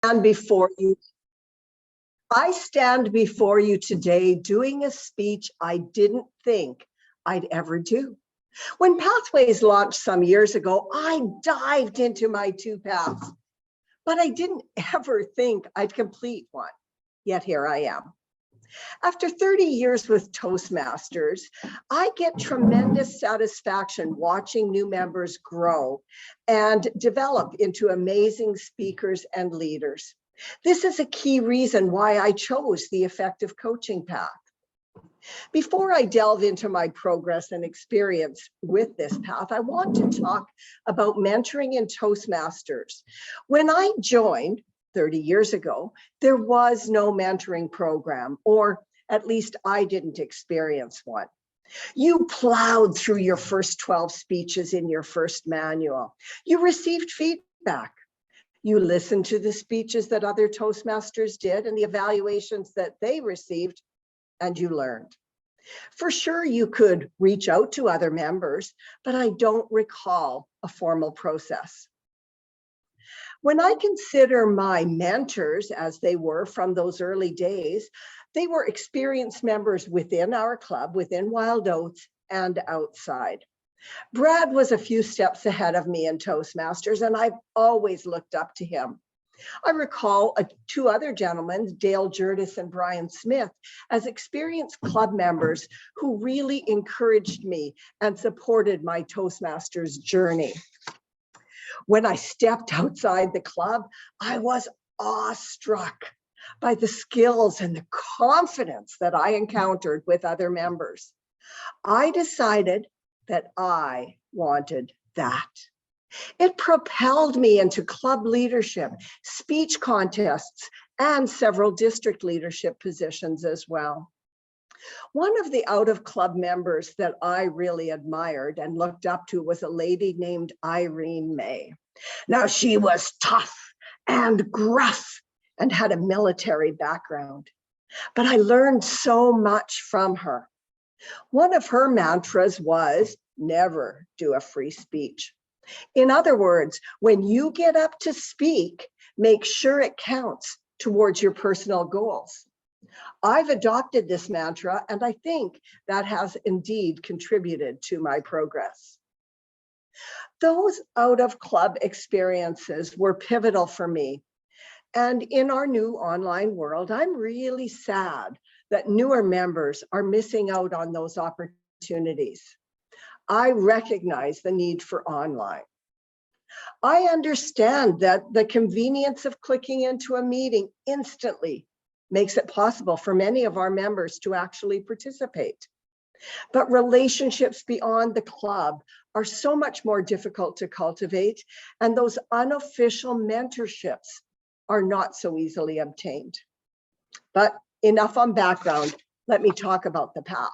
stand before you. I stand before you today doing a speech I didn't think I'd ever do. When Pathways launched some years ago, I dived into my two paths, but I didn't ever think I'd complete one. Yet here I am. After 30 years with Toastmasters, I get tremendous satisfaction watching new members grow and develop into amazing speakers and leaders. This is a key reason why I chose the effective coaching path. Before I delve into my progress and experience with this path, I want to talk about mentoring in Toastmasters. When I joined 30 years ago, there was no mentoring program, or at least I didn't experience one. You plowed through your first 12 speeches in your first manual. You received feedback. You listened to the speeches that other Toastmasters did and the evaluations that they received, and you learned. For sure, you could reach out to other members, but I don't recall a formal process. When I consider my mentors, as they were from those early days, they were experienced members within our club, within Wild Oats, and outside. Brad was a few steps ahead of me in Toastmasters, and I've always looked up to him. I recall two other gentlemen, Dale Jurdis and Brian Smith, as experienced club members who really encouraged me and supported my Toastmasters journey. When I stepped outside the club, I was awestruck by the skills and the confidence that I encountered with other members. I decided that I wanted that. It propelled me into club leadership, speech contests, and several district leadership positions as well. One of the out-of-club members that I really admired and looked up to was a lady named Irene May. Now, she was tough and gruff and had a military background, but I learned so much from her. One of her mantras was, never do a free speech. In other words, when you get up to speak, make sure it counts towards your personal goals. I've adopted this mantra, and I think that has indeed contributed to my progress. Those out-of-club experiences were pivotal for me. And in our new online world, I'm really sad that newer members are missing out on those opportunities. I recognize the need for online. I understand that the convenience of clicking into a meeting instantly makes it possible for many of our members to actually participate. But relationships beyond the club are so much more difficult to cultivate, and those unofficial mentorships are not so easily obtained. But enough on background, let me talk about the path.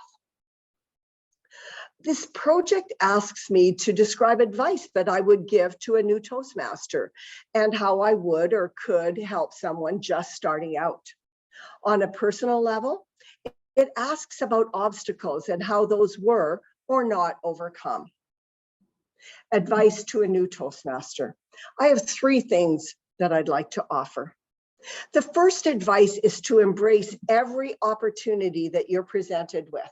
This project asks me to describe advice that I would give to a new Toastmaster and how I would or could help someone just starting out. On a personal level, it asks about obstacles and how those were or not overcome. Advice to a new Toastmaster. I have three things that I'd like to offer. The first advice is to embrace every opportunity that you're presented with.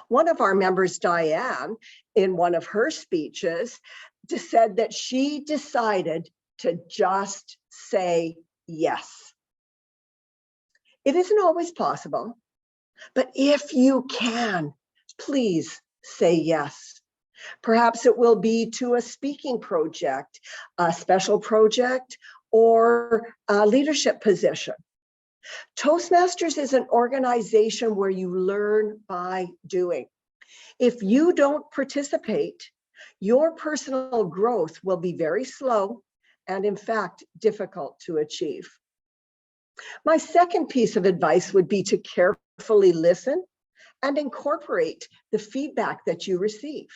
One of our members, Diane, in one of her speeches, said that she decided to just say yes. It isn't always possible, but if you can, please say yes. Perhaps it will be to a speaking project, a special project, or a leadership position. Toastmasters is an organization where you learn by doing. If you don't participate, your personal growth will be very slow and, in fact, difficult to achieve. My second piece of advice would be to carefully listen and incorporate the feedback that you receive.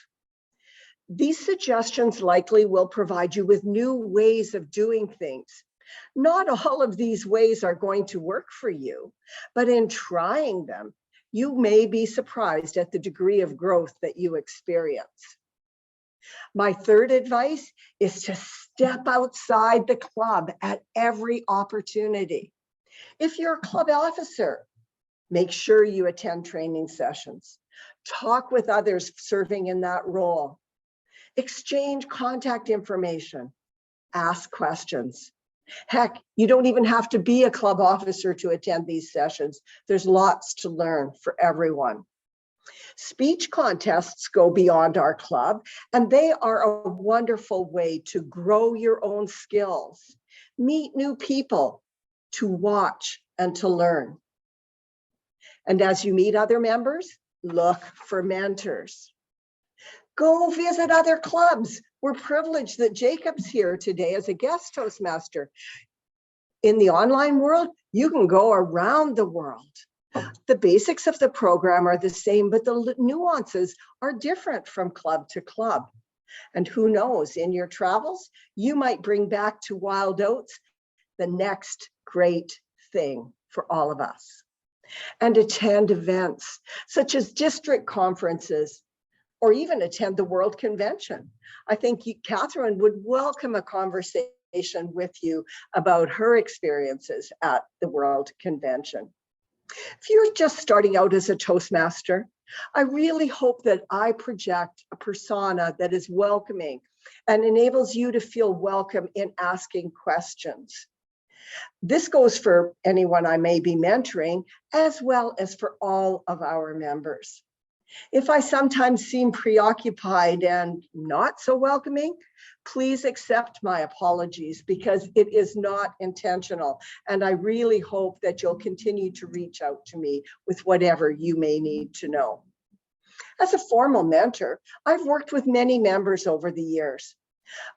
These suggestions likely will provide you with new ways of doing things. Not all of these ways are going to work for you, but in trying them, you may be surprised at the degree of growth that you experience. My third advice is to Step outside the club at every opportunity. If you're a club officer, make sure you attend training sessions. Talk with others serving in that role. Exchange contact information. Ask questions. Heck, you don't even have to be a club officer to attend these sessions. There's lots to learn for everyone. Speech contests go beyond our club, and they are a wonderful way to grow your own skills, meet new people, to watch and to learn. And as you meet other members, look for mentors. Go visit other clubs. We're privileged that Jacob's here today as a guest Toastmaster. In the online world, you can go around the world. The basics of the program are the same, but the nuances are different from club to club. And who knows, in your travels, you might bring back to Wild Oats the next great thing for all of us. And attend events such as district conferences, or even attend the World Convention. I think Catherine would welcome a conversation with you about her experiences at the World Convention. If you're just starting out as a Toastmaster, I really hope that I project a persona that is welcoming and enables you to feel welcome in asking questions. This goes for anyone I may be mentoring, as well as for all of our members. If I sometimes seem preoccupied and not so welcoming, please accept my apologies, because it is not intentional. And I really hope that you'll continue to reach out to me with whatever you may need to know. As a formal mentor, I've worked with many members over the years.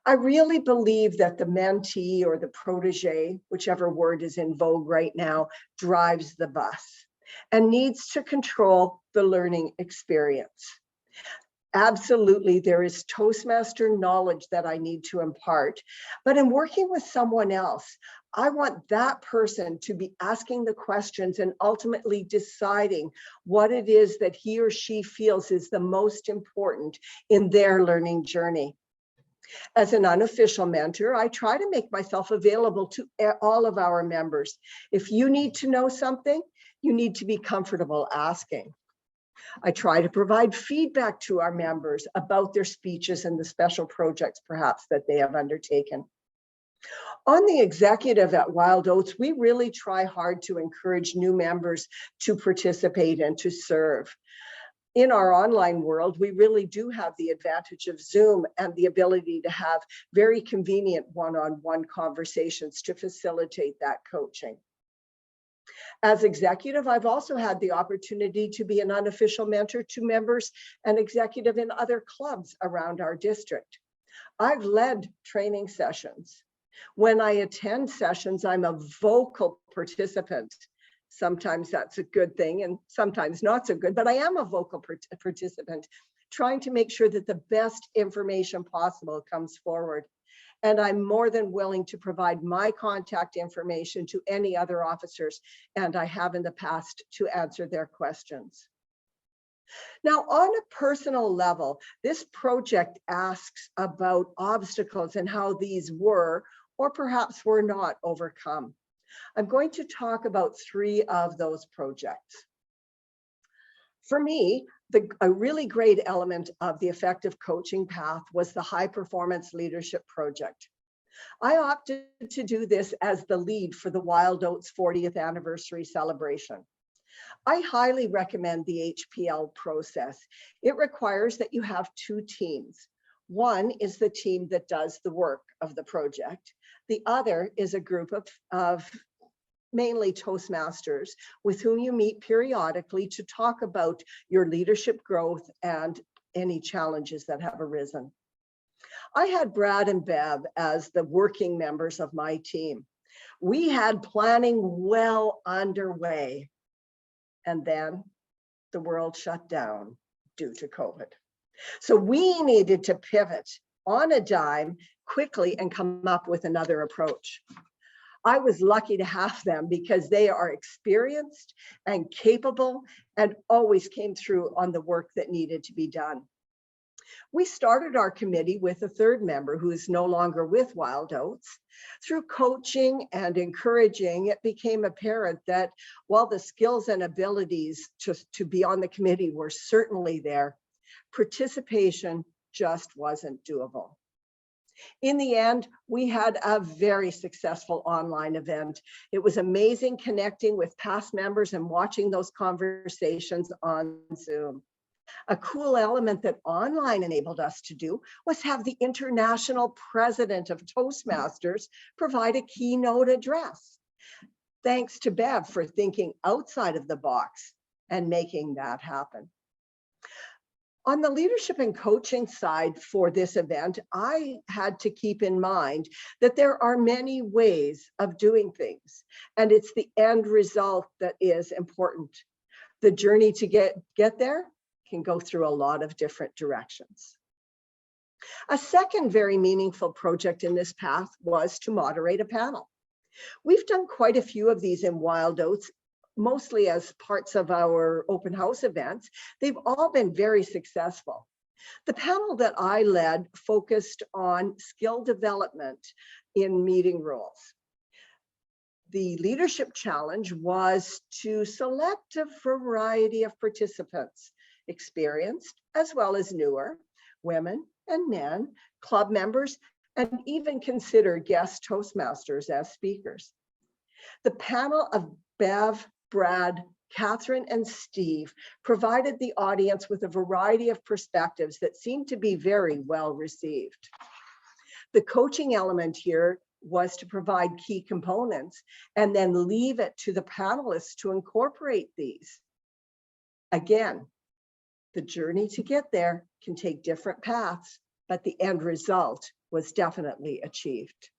I really believe that the mentee or the protege, whichever word is in vogue right now, drives the bus and needs to control the learning experience. Absolutely, there is Toastmaster knowledge that I need to impart, but in working with someone else, I want that person to be asking the questions and ultimately deciding what it is that he or she feels is the most important in their learning journey. As an unofficial mentor, I try to make myself available to all of our members. If you need to know something, you need to be comfortable asking. I try to provide feedback to our members about their speeches and the special projects perhaps that they have undertaken. On the executive at Wild Oats, we really try hard to encourage new members to participate and to serve. In our online world, we really do have the advantage of Zoom and the ability to have very convenient one-on-one conversations to facilitate that coaching. As executive, I've also had the opportunity to be an unofficial mentor to members and executive in other clubs around our district. I've led training sessions. When I attend sessions, I'm a vocal participant. Sometimes that's a good thing and sometimes not so good, but I am a vocal participant, trying to make sure that the best information possible comes forward. And I'm more than willing to provide my contact information to any other officers, and I have in the past, to answer their questions. Now, on a personal level, this project asks about obstacles and how these were, or perhaps were not, overcome. I'm going to talk about 3 of those projects. For me, a really great element of the effective coaching path was the High Performance Leadership Project. I opted to do this as the lead for the Wild Oats 40th anniversary celebration. I highly recommend the HPL process. It requires that you have 2 teams. One is the team that does the work of the project. The other is a group of mainly Toastmasters with whom you meet periodically to talk about your leadership growth and any challenges that have arisen. I had Brad and Bev as the working members of my team. We had planning well underway, and then the world shut down due to COVID. So we needed to pivot on a dime quickly and come up with another approach. I was lucky to have them because they are experienced and capable and always came through on the work that needed to be done. We started our committee with a third member who is no longer with Wild Oats. Through coaching and encouraging, it became apparent that while the skills and abilities to be on the committee were certainly there, participation just wasn't doable. In the end, we had a very successful online event. It was amazing connecting with past members and watching those conversations on Zoom. A cool element that online enabled us to do was have the international president of Toastmasters provide a keynote address. Thanks to Bev for thinking outside of the box and making that happen. On the leadership and coaching side for this event, I had to keep in mind that there are many ways of doing things, and it's the end result that is important. The journey to get there can go through a lot of different directions. A second very meaningful project in this path was to moderate a panel. We've done quite a few of these in Wild Oats, mostly as parts of our open house events. They've all been very successful. The panel that I led focused on skill development in meeting roles. The leadership challenge was to select a variety of participants, experienced as well as newer, women and men, club members, and even consider guest Toastmasters as speakers. The panel of Bev, Brad, Catherine, and Steve provided the audience with a variety of perspectives that seemed to be very well received. The coaching element here was to provide key components and then leave it to the panelists to incorporate these. Again, the journey to get there can take different paths, but the end result was definitely achieved.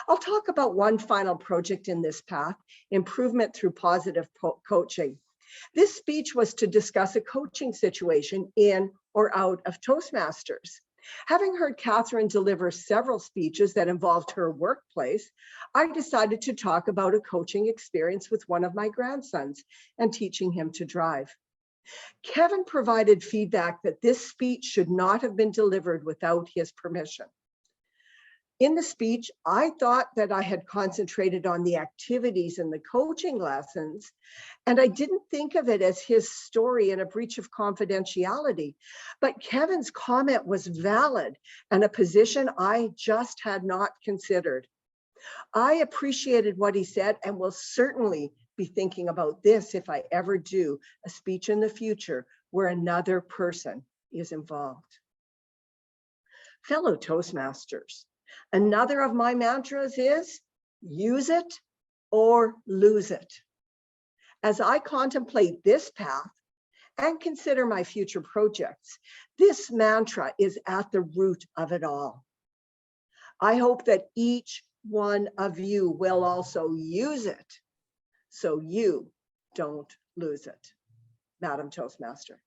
I'll talk about one final project in this path, improvement through positive coaching. This speech was to discuss a coaching situation in or out of Toastmasters. Having heard Catherine deliver several speeches that involved her workplace, I decided to talk about a coaching experience with one of my grandsons and teaching him to drive. Kevin provided feedback that this speech should not have been delivered without his permission. In the speech, I thought that I had concentrated on the activities and the coaching lessons, and I didn't think of it as his story and a breach of confidentiality. But Kevin's comment was valid and a position I just had not considered. I appreciated what he said and will certainly be thinking about this if I ever do a speech in the future where another person is involved. Fellow Toastmasters, another of my mantras is use it or lose it. As I contemplate this path and consider my future projects, this mantra is at the root of it all. I hope that each one of you will also use it so you don't lose it. Madam Toastmaster.